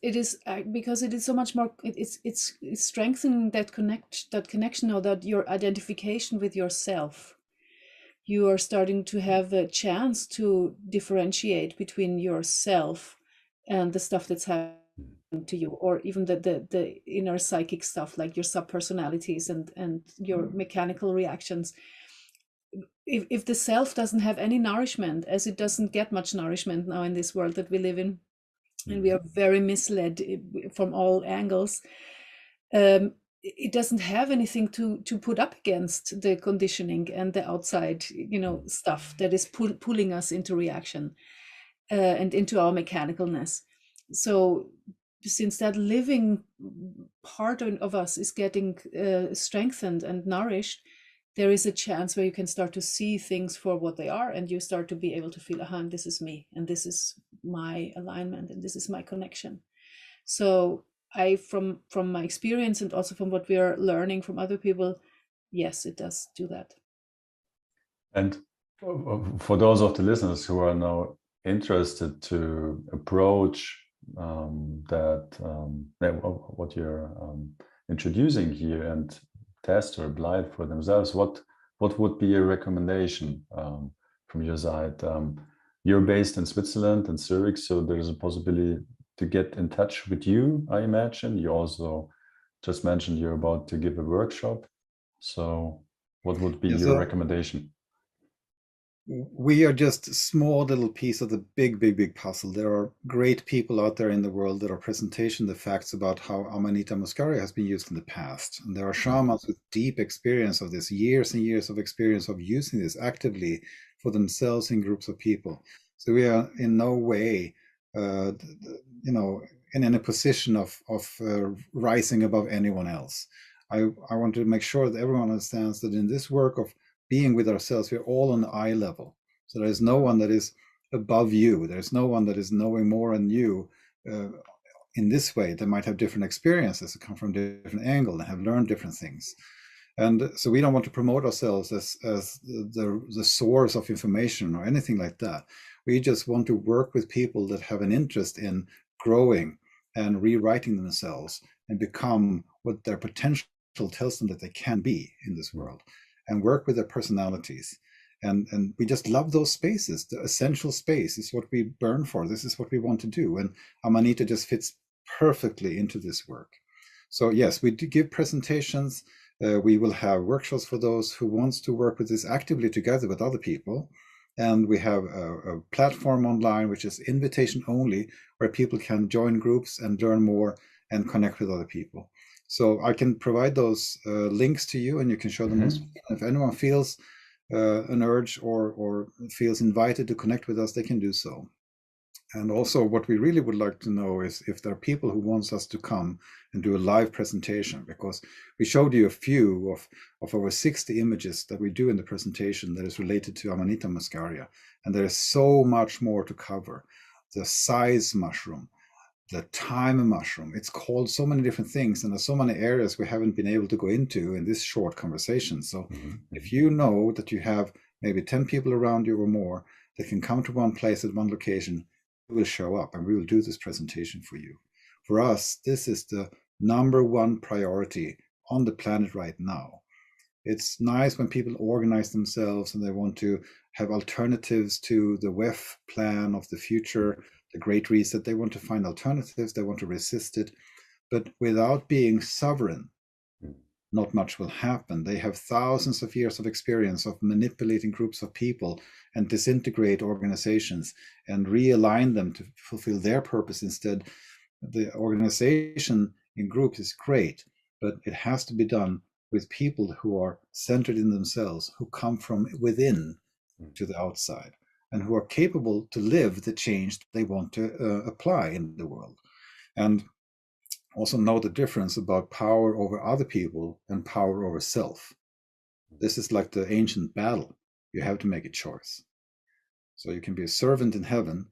because it is so much more. It's strengthening that connection, or that your identification with yourself. You are starting to have a chance to differentiate between yourself and the stuff that's happening to you, or even the inner psychic stuff, like your subpersonalities and your mechanical reactions. If the self doesn't have any nourishment, as it doesn't get much nourishment now in this world that we live in, and we are very misled from all angles, it doesn't have anything to put up against the conditioning and the outside stuff that is pulling us into reaction and into our mechanicalness. So since that living part of us is getting strengthened and nourished, there is a chance where you can start to see things for what they are, and you start to be able to feel, this is me, and this is my alignment, and this is my connection. So from my experience, and also from what we are learning from other people, yes, it does do that. And for those of the listeners who are now interested to approach what you're introducing here, and test or apply it for themselves, what would be a recommendation from your side? You're based in Switzerland and Zurich, so there's a possibility to get in touch with you, I imagine. You also just mentioned you're about to give a workshop. So what would be your recommendation? We are just a small little piece of the big puzzle. There are great people out there in the world that are presenting the facts about how Amanita Muscaria has been used in the past. And there are shamans with deep experience of this, years and years of experience of using this actively for themselves in groups of people. So we are in no way, in any position of rising above anyone else. I want to make sure that everyone understands that in this work of being with ourselves, we're all on the eye level. So there is no one that is above you. There's no one that is knowing more than you. In this way, they might have different experiences, that come from different angle, and have learned different things. And so we don't want to promote ourselves as the source of information or anything like that. We just want to work with people that have an interest in growing and rewriting themselves and become what their potential tells them that they can be in this world, and work with their personalities. And we just love those spaces. The essential space is what we burn for. This is what we want to do. And Amanita just fits perfectly into this work. So yes, we do give presentations. We will have workshops for those who wants to work with this actively together with other people. And we have a platform online, which is invitation only, where people can join groups and learn more and connect with other people. So I can provide those links to you, and you can show them those. If anyone feels an urge or feels invited to connect with us, they can do so. And also what we really would like to know is if there are people who wants us to come and do a live presentation, because we showed you a few of over 60 images that we do in the presentation that is related to Amanita Muscaria. And there is so much more to cover. The size mushroom, the time mushroom, it's called so many different things, and there's so many areas we haven't been able to go into in this short conversation. So if you know that you have maybe 10 people around you or more that can come to one place at one location, will show up and we will do this presentation for you. For us, this is the #1 priority on the planet right now. It's nice when people organize themselves and they want to have alternatives to the WEF plan of the future, the Great Reset. They want to find alternatives, they want to resist it. But without being sovereign, not much will happen. They have thousands of years of experience of manipulating groups of people and disintegrate organizations and realign them to fulfill their purpose instead. The organization in groups is great, but it has to be done with people who are centered in themselves, who come from within to the outside, and who are capable to live the change they want to apply in the world. And also know the difference about power over other people and power over self. This is like the ancient battle. You have to make a choice. So you can be a servant in heaven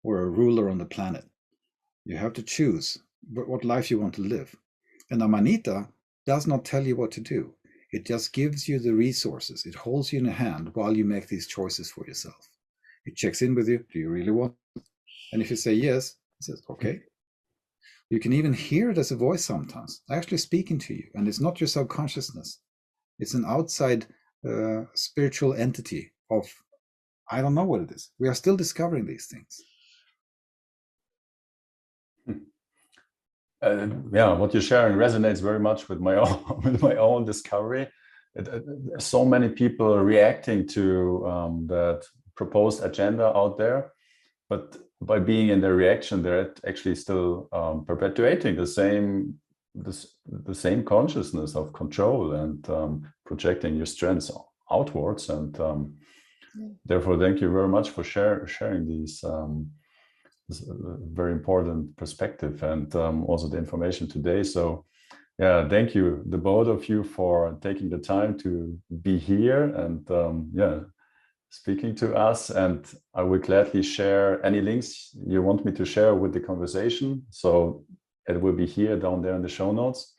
or a ruler on the planet. You have to choose what life you want to live. And Amanita does not tell you what to do. It just gives you the resources. It holds you in a hand while you make these choices for yourself. It checks in with you. Do you really want it? And if you say yes, it says, okay. You can even hear it as a voice sometimes, actually speaking to you. And it's not your subconsciousness. It's an outside spiritual entity of, I don't know what it is. We are still discovering these things. Yeah, what you're sharing resonates very much with my own discovery. So many people are reacting to that proposed agenda out there, but by being in their reaction, they're actually still perpetuating the same consciousness of control and projecting your strengths outwards. And therefore, thank you very much for sharing these. This very important perspective and also the information today. So yeah, thank you, the both of you, for taking the time to be here and speaking to us. And I will gladly share any links you want me to share with the conversation. So it will be here down there in the show notes.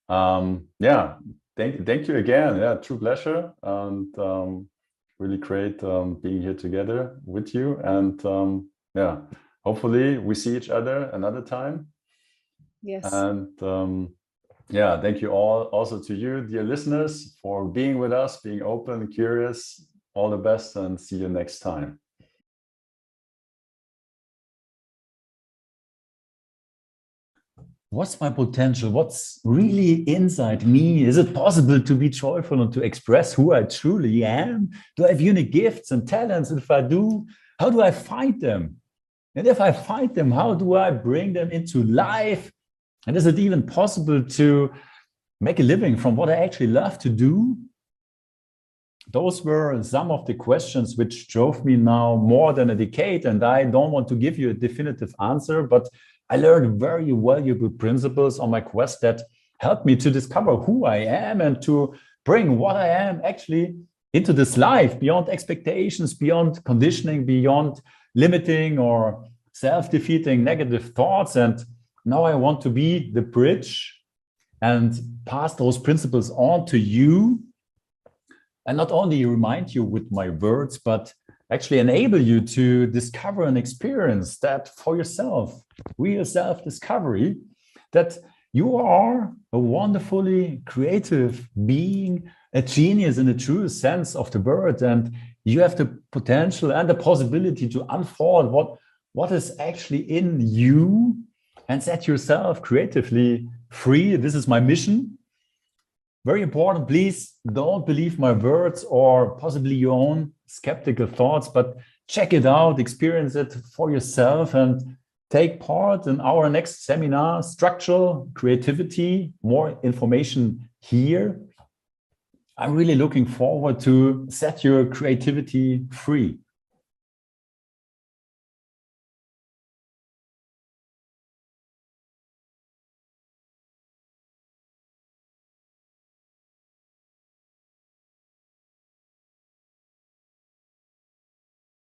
Yeah, thank you again. Yeah, true pleasure, and really great being here together with you. And yeah, hopefully we see each other another time. Yes. And yeah, thank you all, also to you, dear listeners, for being with us, being open, curious. All the best, and see you next time. What's my potential? What's really inside me? Is it possible to be joyful and to express who I truly am? Do I have unique gifts and talents? And if I do, how do I find them? And if I find them, how do I bring them into life? And is it even possible to make a living from what I actually love to do? Those were some of the questions which drove me now more than a decade. And I don't want to give you a definitive answer, but I learned very valuable principles on my quest that helped me to discover who I am and to bring what I am actually into this life, beyond expectations, beyond conditioning, beyond limiting or self-defeating negative thoughts. And now I want to be the bridge and pass those principles on to you, and not only remind you with my words, but actually enable you to discover and experience that for yourself, real self-discovery, that you are a wonderfully creative being, a genius in the truest sense of the word, and you have the potential and the possibility to unfold what is actually in you and set yourself creatively free. This is my mission. Very important, please don't believe my words or possibly your own skeptical thoughts, but check it out, experience it for yourself, and take part in our next seminar, Structural Creativity. More information here. I'm really looking forward to set your creativity free.